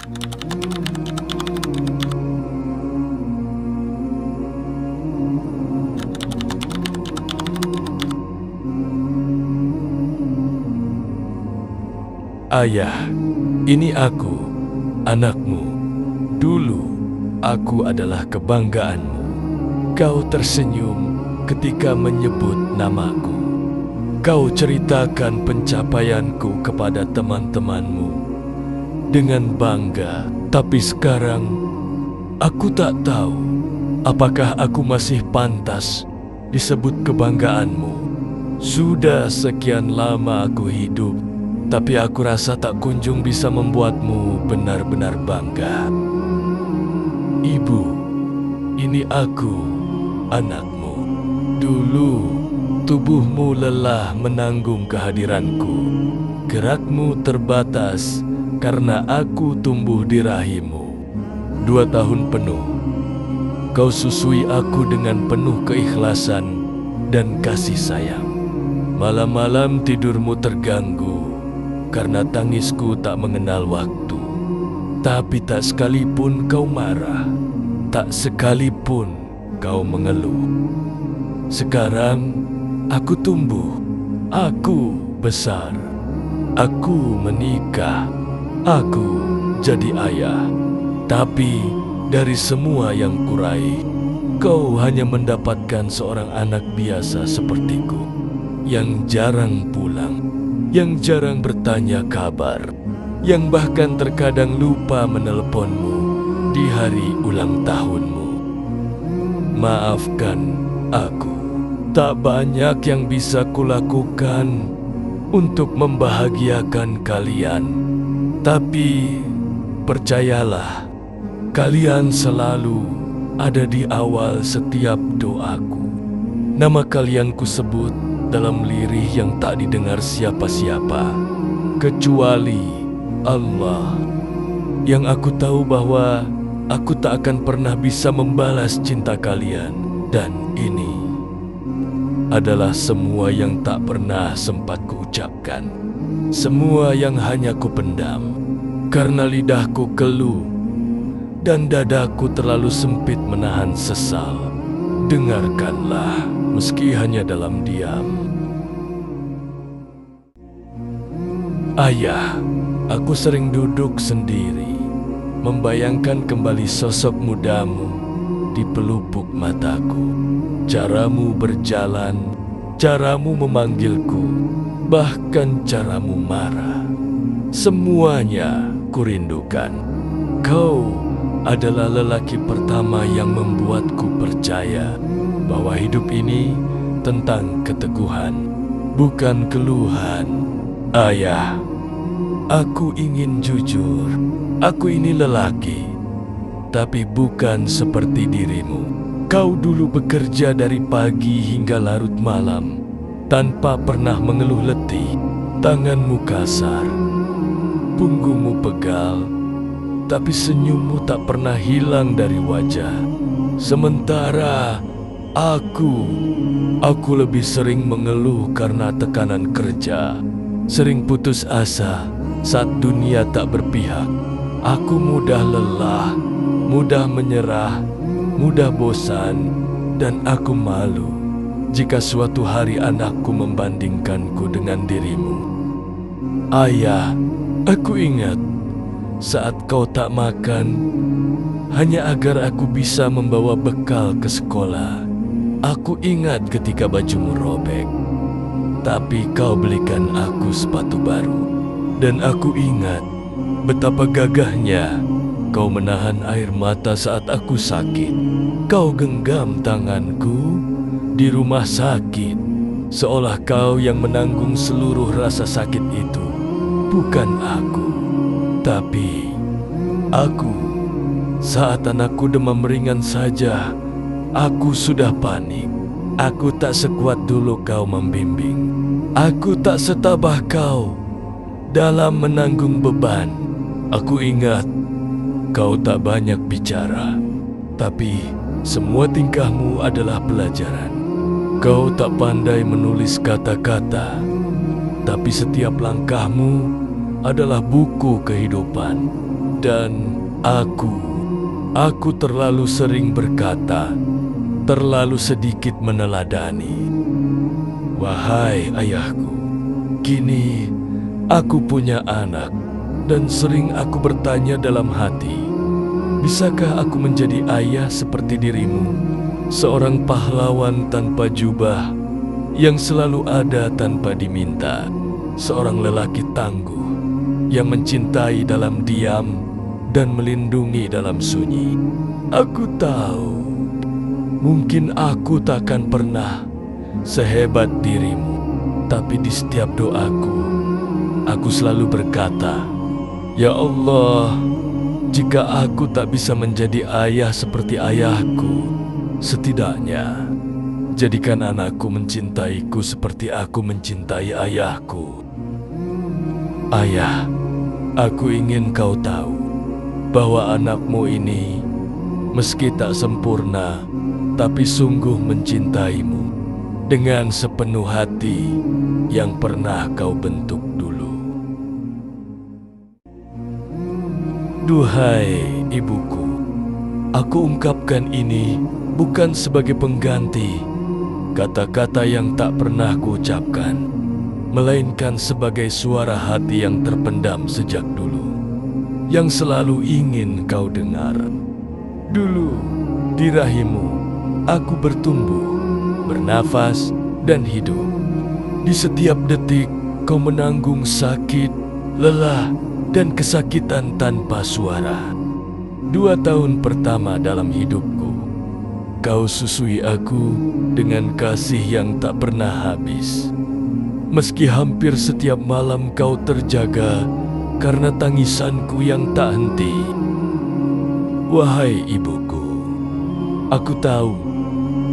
Ayah, ini aku, anakmu. Dulu, aku adalah kebanggaanmu. Kau tersenyum ketika menyebut namaku. Kau ceritakan pencapaianku kepada teman-temanmu dengan bangga. Tapi sekarang, aku tak tahu apakah aku masih pantas disebut kebanggaanmu. Sudah sekian lama aku hidup, tapi aku rasa tak kunjung bisa membuatmu benar-benar bangga. Ibu, ini aku, anakmu. Dulu, tubuhmu lelah menanggung kehadiranku. Gerakmu terbatas karena aku tumbuh di rahimmu. 2 tahun penuh, kau susui aku dengan penuh keikhlasan dan kasih sayang. Malam-malam tidurmu terganggu karena tangisku tak mengenal waktu. Tapi tak sekalipun kau marah, tak sekalipun kau mengeluh. Sekarang aku tumbuh, aku besar, aku menikah, aku jadi ayah. Tapi dari semua yang kuraih, kau hanya mendapatkan seorang anak biasa sepertiku, yang jarang pulang, yang jarang bertanya kabar, yang bahkan terkadang lupa menelponmu di hari ulang tahunmu. Maafkan aku, tak banyak yang bisa kulakukan untuk membahagiakan kalian. Tapi percayalah, kalian selalu ada di awal setiap doaku. Nama kalian kusebut dalam lirih yang tak didengar siapa-siapa, kecuali Allah. Yang aku tahu bahwa aku tak akan pernah bisa membalas cinta kalian. Dan ini adalah semua yang tak pernah sempat kuucapkan. Semua yang hanya kupendam, karena lidahku keluh dan dadaku terlalu sempit menahan sesal. Dengarkanlah, meski hanya dalam diam. Ayah, aku sering duduk sendiri, membayangkan kembali sosok mudamu di pelupuk mataku. Caramu berjalan, caramu memanggilku, bahkan caramu marah. Semuanya kurindukan. Kau adalah lelaki pertama yang membuatku percaya bahwa hidup ini tentang keteguhan, bukan keluhan. Ayah, aku ingin jujur. Aku ini lelaki, tapi bukan seperti dirimu. Kau dulu bekerja dari pagi hingga larut malam, tanpa pernah mengeluh letih. Tanganmu kasar, punggungmu pegal, tapi senyummu tak pernah hilang dari wajah. Sementara aku lebih sering mengeluh karena tekanan kerja, sering putus asa saat dunia tak berpihak. Aku mudah lelah, mudah menyerah, mudah bosan, dan aku malu jika suatu hari anakku membandingkanku dengan dirimu. Ayah, aku ingat saat kau tak makan hanya agar aku bisa membawa bekal ke sekolah. Aku ingat ketika bajumu robek, tapi kau belikan aku sepatu baru. Dan aku ingat betapa gagahnya kau menahan air mata saat aku sakit. Kau genggam tanganku di rumah sakit, seolah kau yang menanggung seluruh rasa sakit itu. Bukan aku, tapi aku. Saat anakku demam ringan saja, aku sudah panik. Aku tak sekuat dulu kau membimbing. Aku tak setabah kau dalam menanggung beban. Aku ingat kau tak banyak bicara, tapi semua tingkahmu adalah pelajaran. Kau tak pandai menulis kata-kata, tapi setiap langkahmu adalah buku kehidupan. Dan aku terlalu sering berkata, terlalu sedikit meneladani. Wahai ayahku, kini aku punya anak dan sering aku bertanya dalam hati, bisakah aku menjadi ayah seperti dirimu, seorang pahlawan tanpa jubah yang selalu ada tanpa diminta, seorang lelaki tangguh yang mencintai dalam diam dan melindungi dalam sunyi. Aku tahu, mungkin aku takkan pernah sehebat dirimu, tapi di setiap doaku, aku selalu berkata, Ya Allah, jika aku tak bisa menjadi ayah seperti ayahku, setidaknya jadikan anakku mencintaiku seperti aku mencintai ayahku. Ayah, aku ingin kau tahu bahwa anakmu ini meski tak sempurna, tapi sungguh mencintaimu dengan sepenuh hati yang pernah kau bentuk dulu. Duhai ibuku, aku ungkapkan ini bukan sebagai pengganti kata-kata yang tak pernah kuucapkan, melainkan sebagai suara hati yang terpendam sejak dulu, yang selalu ingin kau dengar. Dulu, di rahimmu, aku bertumbuh, bernafas, dan hidup. Di setiap detik, kau menanggung sakit, lelah, dan kesakitan tanpa suara. 2 tahun pertama dalam hidupku, kau susui aku dengan kasih yang tak pernah habis. Meski hampir setiap malam kau terjaga karena tangisanku yang tak henti. Wahai ibuku, aku tahu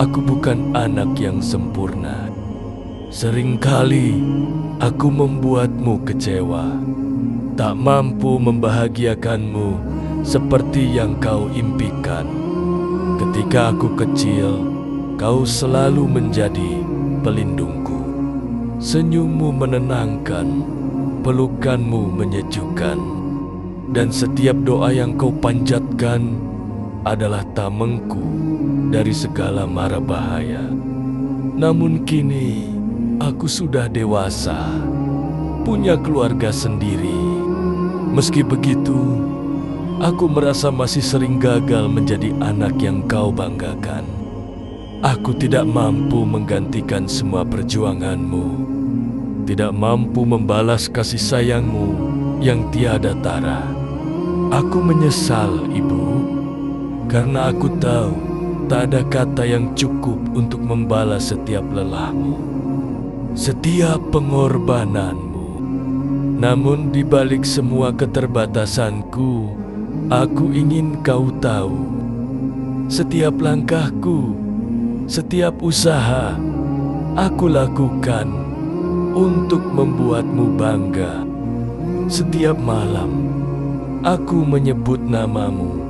aku bukan anak yang sempurna. Seringkali aku membuatmu kecewa, tak mampu membahagiakanmu seperti yang kau impikan. Ketika aku kecil, kau selalu menjadi pelindungku. Senyummu menenangkan, pelukanmu menyejukkan, dan setiap doa yang kau panjatkan adalah tamengku dari segala mara bahaya. Namun kini aku sudah dewasa, punya keluarga sendiri. Meski begitu, aku merasa masih sering gagal menjadi anak yang kau banggakan. Aku tidak mampu menggantikan semua perjuanganmu, tidak mampu membalas kasih sayangmu yang tiada tara. Aku menyesal, Ibu, karena aku tahu tak ada kata yang cukup untuk membalas setiap lelahmu, setiap pengorbananmu. Namun di balik semua keterbatasanku, aku ingin kau tahu, setiap langkahku, setiap usaha aku lakukan untuk membuatmu bangga. Setiap malam aku menyebut namamu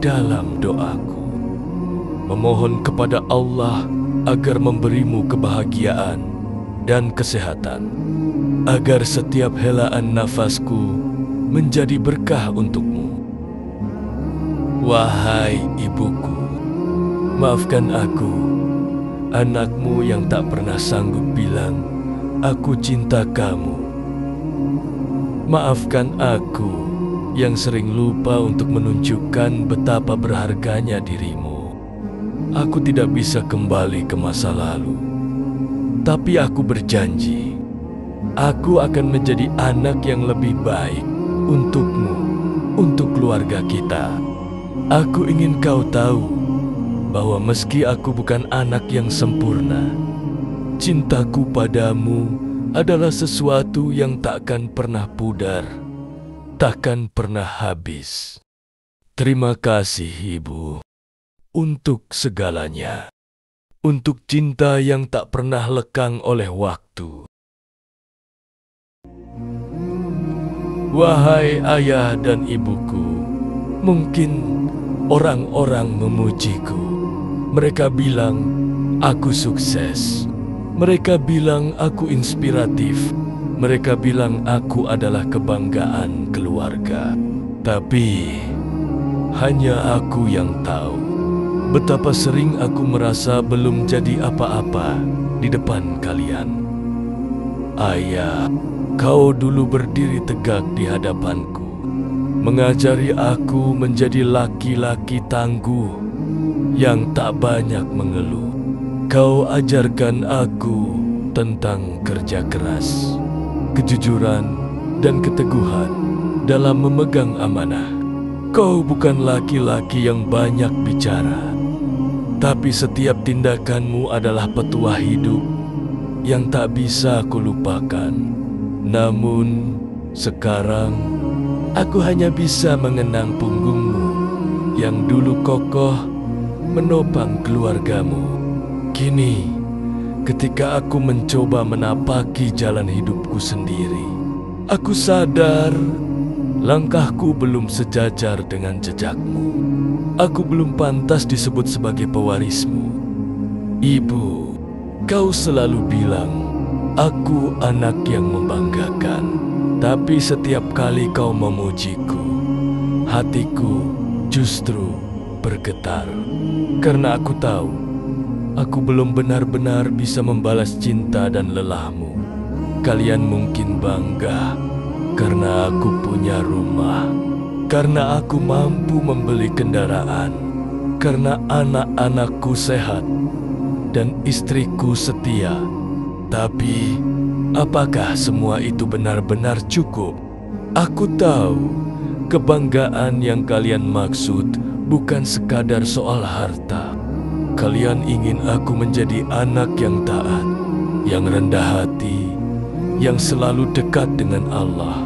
dalam doaku, memohon kepada Allah agar memberimu kebahagiaan dan kesehatan, agar setiap helaan nafasku menjadi berkah untukmu. Wahai ibuku, maafkan aku, anakmu yang tak pernah sanggup bilang, aku cinta kamu. Maafkan aku yang sering lupa untuk menunjukkan betapa berharganya dirimu. Aku tidak bisa kembali ke masa lalu, tapi aku berjanji, aku akan menjadi anak yang lebih baik untukmu, untuk keluarga kita. Aku ingin kau tahu bahwa meski aku bukan anak yang sempurna, cintaku padamu adalah sesuatu yang takkan pernah pudar, takkan pernah habis. Terima kasih, Ibu, untuk segalanya, untuk cinta yang tak pernah lekang oleh waktu. Wahai ayah dan ibuku, mungkin orang-orang memujiku. Mereka bilang aku sukses. Mereka bilang aku inspiratif. Mereka bilang aku adalah kebanggaan keluarga. Tapi hanya aku yang tahu betapa sering aku merasa belum jadi apa-apa di depan kalian. Ayah, kau dulu berdiri tegak di hadapanku, mengajari aku menjadi laki-laki tangguh yang tak banyak mengeluh. Kau ajarkan aku tentang kerja keras, kejujuran, dan keteguhan dalam memegang amanah. Kau bukan laki-laki yang banyak bicara, tapi setiap tindakanmu adalah petuah hidup yang tak bisa aku lupakan. Namun, sekarang aku hanya bisa mengenang punggungmu yang dulu kokoh menopang keluargamu. Kini, ketika aku mencoba menapaki jalan hidupku sendiri, aku sadar langkahku belum sejajar dengan jejakmu. Aku belum pantas disebut sebagai pewarismu. Ibu, kau selalu bilang aku anak yang membanggakan. Tapi setiap kali kau memujiku, hatiku justru bergetar. Karena aku tahu aku belum benar-benar bisa membalas cinta dan lelahmu. Kalian mungkin bangga karena aku punya rumah, karena aku mampu membeli kendaraan, karena anak-anakku sehat dan istriku setia. Tapi apakah semua itu benar-benar cukup? Aku tahu kebanggaan yang kalian maksud bukan sekadar soal harta. Kalian ingin aku menjadi anak yang taat, yang rendah hati, yang selalu dekat dengan Allah.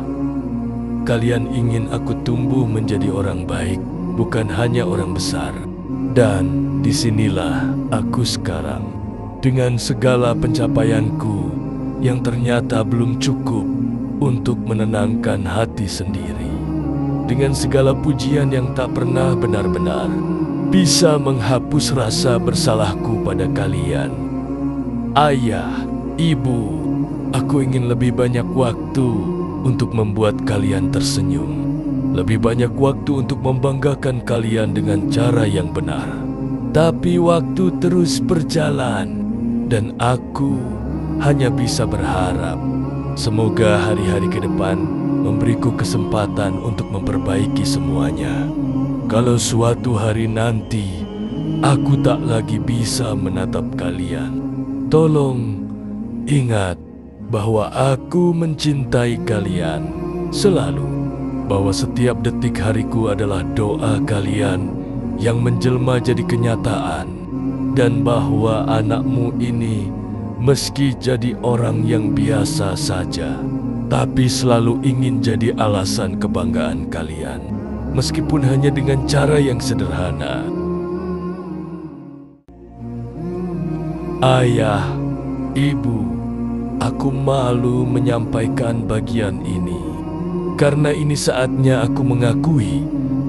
Kalian ingin aku tumbuh menjadi orang baik, bukan hanya orang besar. Dan disinilah aku sekarang, dengan segala pencapaianku yang ternyata belum cukup untuk menenangkan hati sendiri, dengan segala pujian yang tak pernah benar-benar bisa menghapus rasa bersalahku pada kalian. Ayah, ibu, aku ingin lebih banyak waktu untuk membuat kalian tersenyum, lebih banyak waktu untuk membanggakan kalian dengan cara yang benar. Tapi waktu terus berjalan, dan aku hanya bisa berharap semoga hari-hari ke depan memberiku kesempatan untuk memperbaiki semuanya. Kalau suatu hari nanti aku tak lagi bisa menatap kalian, tolong ingat bahwa aku mencintai kalian selalu, bahwa setiap detik hariku adalah doa kalian yang menjelma jadi kenyataan, dan bahwa anakmu ini meski jadi orang yang biasa saja, tapi selalu ingin jadi alasan kebanggaan kalian, meskipun hanya dengan cara yang sederhana. Ayah, ibu, aku malu menyampaikan bagian ini, karena ini saatnya aku mengakui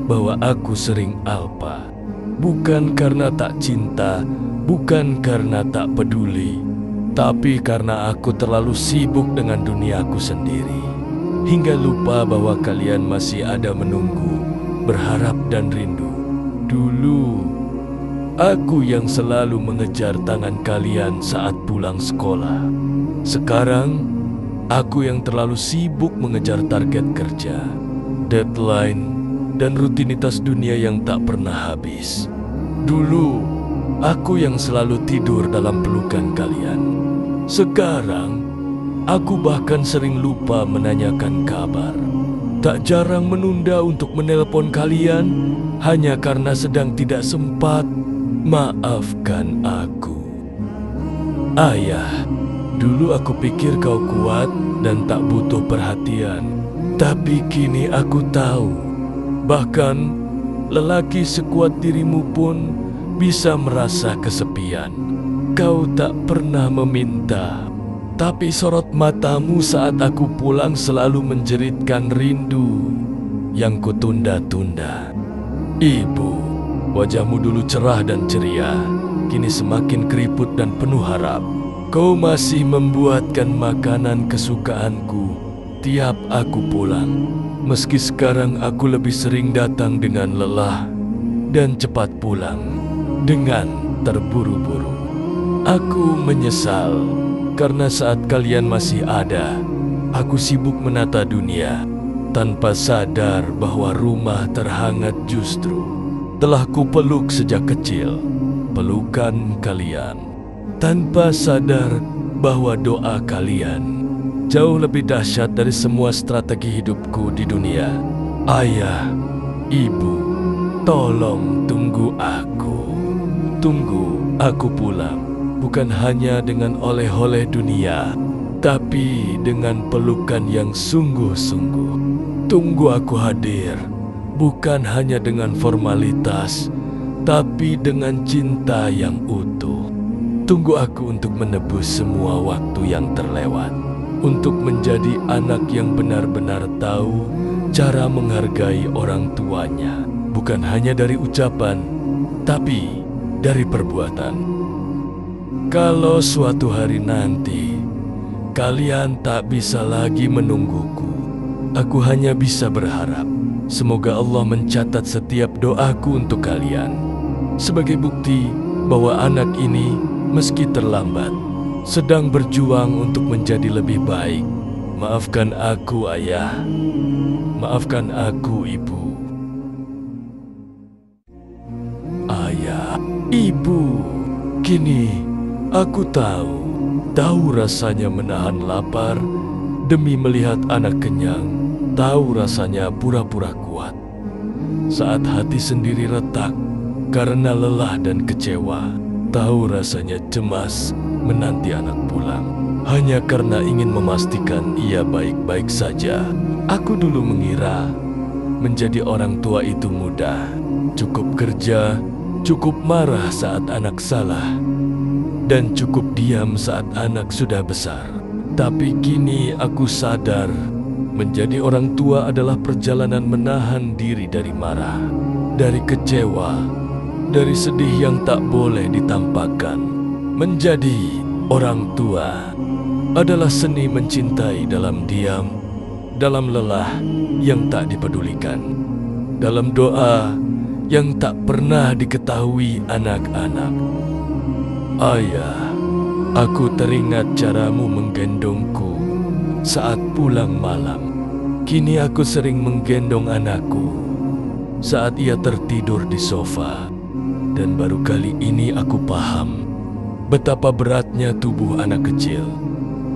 bahwa aku sering alpa. Bukan karena tak cinta, bukan karena tak peduli, tapi karena aku terlalu sibuk dengan duniaku sendiri, hingga lupa bahwa kalian masih ada menunggu, berharap dan rindu. Dulu, aku yang selalu mengejar tangan kalian saat pulang sekolah. Sekarang, aku yang terlalu sibuk mengejar target kerja, deadline, dan rutinitas dunia yang tak pernah habis. Dulu, aku yang selalu tidur dalam pelukan kalian. Sekarang, aku bahkan sering lupa menanyakan kabar. Tak jarang menunda untuk menelpon kalian hanya karena sedang tidak sempat. Maafkan aku. Ayah, dulu aku pikir kau kuat dan tak butuh perhatian. Tapi kini aku tahu, bahkan lelaki sekuat dirimu pun bisa merasa kesepian. Kau tak pernah meminta, tapi sorot matamu saat aku pulang selalu menjeritkan rindu yang kutunda-tunda. Ibu, wajahmu dulu cerah dan ceria, kini semakin keriput dan penuh harap. Kau masih membuatkan makanan kesukaanku tiap aku pulang. Meski sekarang aku lebih sering datang dengan lelah dan cepat pulang dengan terburu-buru. Aku menyesal karena saat kalian masih ada, aku sibuk menata dunia tanpa sadar bahwa rumah terhangat justru telah kupeluk sejak kecil, pelukan kalian. Tanpa sadar bahwa doa kalian jauh lebih dahsyat dari semua strategi hidupku di dunia. Ayah, ibu, tolong tunggu aku. Tunggu aku pulang, bukan hanya dengan oleh-oleh dunia, tapi dengan pelukan yang sungguh-sungguh. Tunggu aku hadir, bukan hanya dengan formalitas, tapi dengan cinta yang utuh. Tunggu aku untuk menebus semua waktu yang terlewat, untuk menjadi anak yang benar-benar tahu cara menghargai orang tuanya, bukan hanya dari ucapan, tapi dari perbuatan. Kalau suatu hari nanti kalian tak bisa lagi menungguku, aku hanya bisa berharap semoga Allah mencatat setiap doaku untuk kalian sebagai bukti bahwa anak ini meski terlambat sedang berjuang untuk menjadi lebih baik. Maafkan aku, Ayah. Maafkan aku, Ibu. Ayah, Ibu, kini aku tahu rasanya menahan lapar demi melihat anak kenyang, tahu rasanya pura-pura kuat saat hati sendiri retak karena lelah dan kecewa, tahu rasanya cemas menanti anak pulang hanya karena ingin memastikan ia baik-baik saja. Aku dulu mengira menjadi orang tua itu mudah, cukup kerja, cukup marah saat anak salah, dan cukup diam saat anak sudah besar. Tapi kini aku sadar menjadi orang tua adalah perjalanan menahan diri dari marah, dari kecewa, dari sedih yang tak boleh ditampakkan. Menjadi orang tua adalah seni mencintai dalam diam, dalam lelah yang tak dipedulikan, dalam doa yang tak pernah diketahui anak-anak. Ayah, aku teringat caramu menggendongku saat pulang malam. Kini aku sering menggendong anakku saat ia tertidur di sofa. Dan baru kali ini aku paham betapa beratnya tubuh anak kecil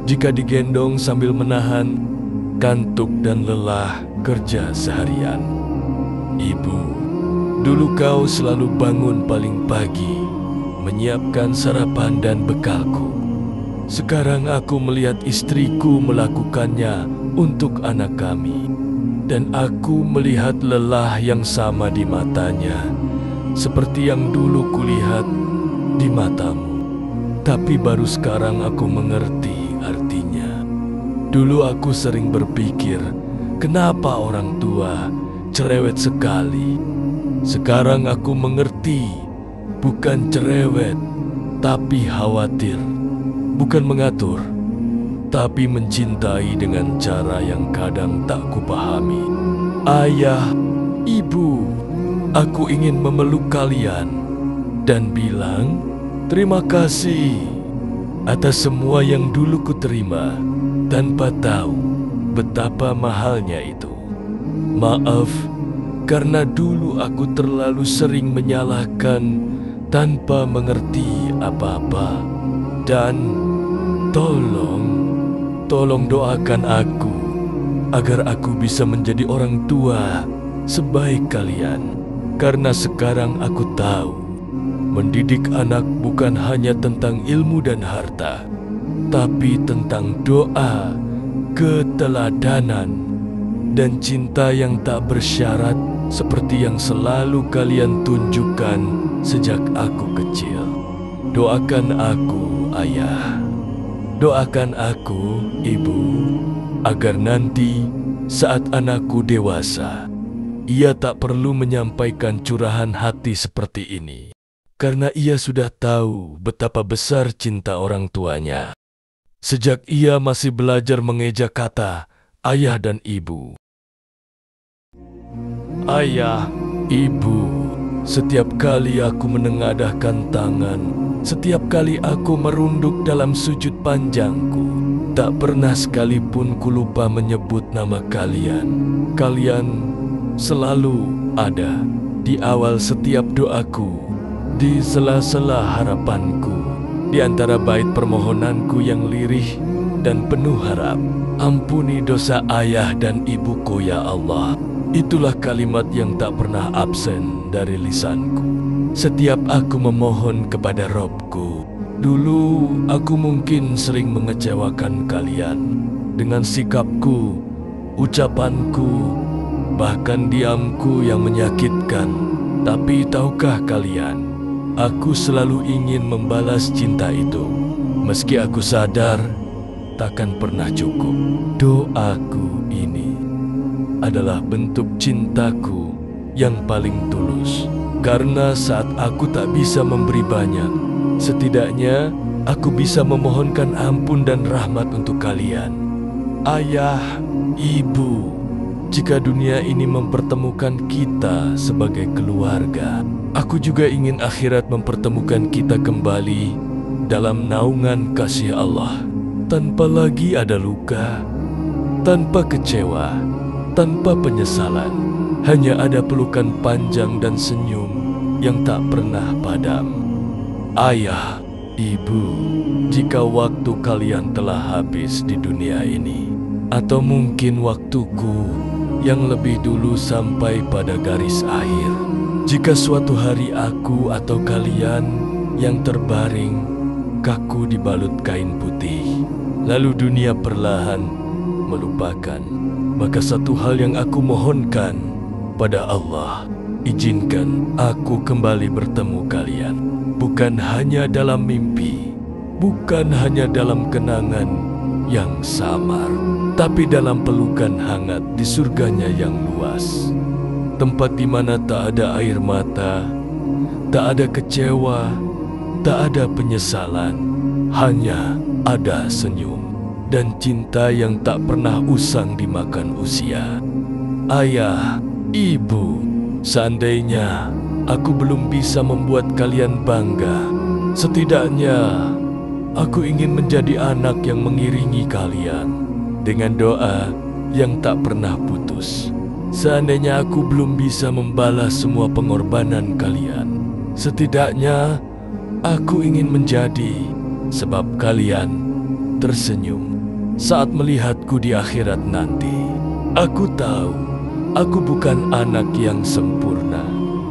jika digendong sambil menahan kantuk dan lelah kerja seharian. Ibu, dulu kau selalu bangun paling pagi, menyiapkan sarapan dan bekalku. Sekarang aku melihat istriku melakukannya untuk anak kami, dan aku melihat lelah yang sama di matanya, seperti yang dulu kulihat di matamu. Tapi baru sekarang aku mengerti artinya. Dulu aku sering berpikir, kenapa orang tua cerewet sekali. Sekarang aku mengerti, bukan cerewet, tapi khawatir. Bukan mengatur, tapi mencintai dengan cara yang kadang tak kupahami. Ayah, ibu, aku ingin memeluk kalian dan bilang terima kasih atas semua yang dulu kuterima tanpa tahu betapa mahalnya itu. Maaf karena dulu aku terlalu sering menyalahkan tanpa mengerti apa-apa. Dan tolong doakan aku agar aku bisa menjadi orang tua sebaik kalian. Karena sekarang aku tahu mendidik anak bukan hanya tentang ilmu dan harta, tapi tentang doa, keteladanan, dan cinta yang tak bersyarat seperti yang selalu kalian tunjukkan sejak aku kecil. Doakan aku, Ayah. Doakan aku, Ibu, agar nanti saat anakku dewasa, ia tak perlu menyampaikan curahan hati seperti ini. Karena ia sudah tahu betapa besar cinta orang tuanya. Sejak ia masih belajar mengeja kata ayah dan ibu. Ayah, Ibu, setiap kali aku menengadahkan tangan, setiap kali aku merunduk dalam sujud panjangku, tak pernah sekalipun ku lupa menyebut nama kalian. Kalian selalu ada di awal setiap doaku, di sela-sela harapanku, di antara bait permohonanku yang lirih dan penuh harap. Ampuni dosa ayah dan ibuku ya Allah. Itulah kalimat yang tak pernah absen dari lisanku. Setiap aku memohon kepada Robku. Dulu aku mungkin sering mengecewakan kalian dengan sikapku, ucapanku, bahkan diamku yang menyakitkan. Tapi tahukah kalian, aku selalu ingin membalas cinta itu. Meski aku sadar takkan pernah cukup. Doaku ini adalah bentuk cintaku yang paling tulus. Karena saat aku tak bisa memberi banyak, setidaknya aku bisa memohonkan ampun dan rahmat untuk kalian. Ayah, Ibu, jika dunia ini mempertemukan kita sebagai keluarga, aku juga ingin akhirat mempertemukan kita kembali dalam naungan kasih Allah. Tanpa lagi ada luka, tanpa kecewa, tanpa penyesalan, hanya ada pelukan panjang dan senyum yang tak pernah padam. Ayah, Ibu, jika waktu kalian telah habis di dunia ini, atau mungkin waktuku yang lebih dulu sampai pada garis akhir, jika suatu hari aku atau kalian yang terbaring kaku dibalut kain putih, lalu dunia perlahan melupakan, maka satu hal yang aku mohonkan pada Allah, izinkan aku kembali bertemu kalian, bukan hanya dalam mimpi, bukan hanya dalam kenangan yang samar, tapi dalam pelukan hangat di surganya yang luas, tempat di mana tak ada air mata, tak ada kecewa, tak ada penyesalan, hanya ada senyum dan cinta yang tak pernah usang dimakan usia. Ayah, Ibu, seandainya aku belum bisa membuat kalian bangga, setidaknya aku ingin menjadi anak yang mengiringi kalian dengan doa yang tak pernah putus. Seandainya aku belum bisa membalas semua pengorbanan kalian, setidaknya aku ingin menjadi sebab kalian tersenyum saat melihatku di akhirat nanti. Aku tahu aku bukan anak yang sempurna.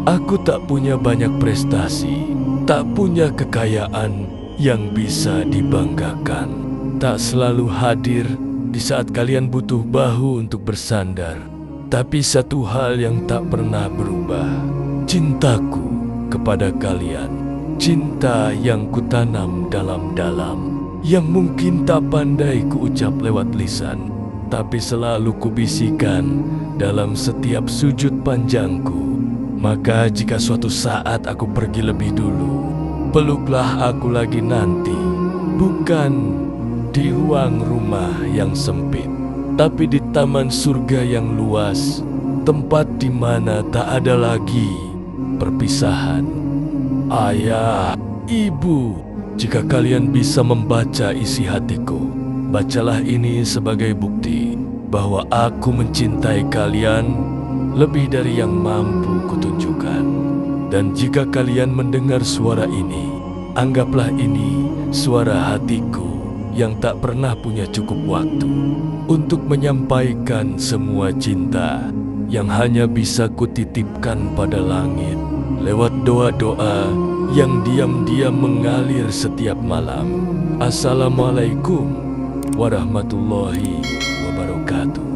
Aku tak punya banyak prestasi, tak punya kekayaan yang bisa dibanggakan, tak selalu hadir di saat kalian butuh bahu untuk bersandar. Tapi satu hal yang tak pernah berubah, cintaku kepada kalian. Cinta yang kutanam dalam-dalam, yang mungkin tak pandai kuucap lewat lisan, tapi selalu kubisikkan dalam setiap sujud panjangku. Maka jika suatu saat aku pergi lebih dulu, peluklah aku lagi nanti, bukan di ruang rumah yang sempit, tapi di taman surga yang luas, tempat di mana tak ada lagi perpisahan. Ayah, Ibu, jika kalian bisa membaca isi hatiku, bacalah ini sebagai bukti bahwa aku mencintai kalian lebih dari yang mampu kutunjukkan. Dan jika kalian mendengar suara ini, anggaplah ini suara hatiku yang tak pernah punya cukup waktu untuk menyampaikan semua cinta yang hanya bisa kutitipkan pada langit lewat doa-doa yang diam-diam mengalir setiap malam. Assalamualaikum warahmatullahi wabarakatuh.